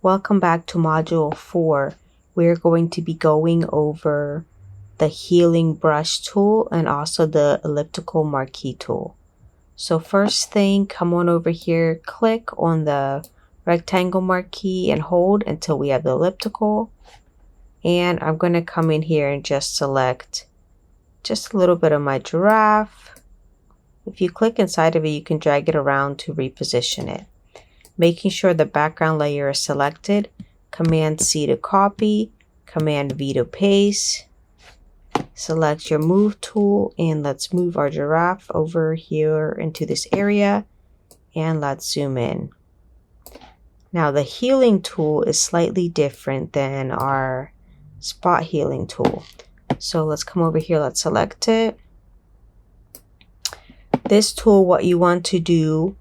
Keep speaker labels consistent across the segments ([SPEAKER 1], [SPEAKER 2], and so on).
[SPEAKER 1] Welcome back to Module 4. We're going to be going over the healing brush tool and also the elliptical marquee tool. So first thing, come on over here, click on the rectangle marquee and hold until we have the elliptical. And I'm going to come in here and just select just a little bit of my giraffe. If you click inside of it, you can drag it around to reposition it. Making sure the background layer is selected, Command C to copy, Command V to paste. Select your move tool and let's move our giraffe over here into this area and let's zoom in. Now the healing tool is slightly different than our spot healing tool. So let's come over here, let's select it. This tool, what you want to do,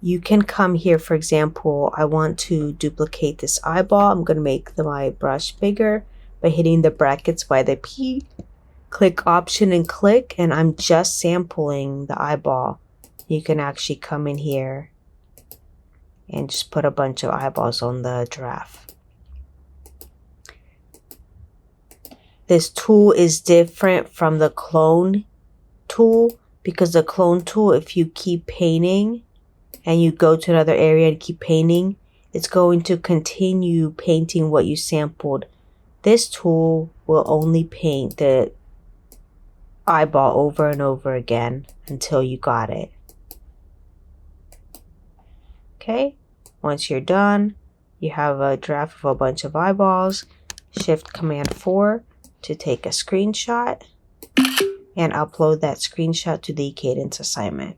[SPEAKER 1] you can come here, for example, I want to duplicate this eyeball. I'm going to make my brush bigger by hitting the brackets by the P. Click Option and click, and I'm just sampling the eyeball. You can actually come in here and just put a bunch of eyeballs on the giraffe. This tool is different from the clone tool because the clone tool, if you keep painting, and you go to another area and keep painting, it's going to continue painting what you sampled. This tool will only paint the eyeball over and over again until you got it. Okay, once you're done, you have a draft of a bunch of eyeballs. Shift Command 4 to take a screenshot and upload that screenshot to the cadence assignment.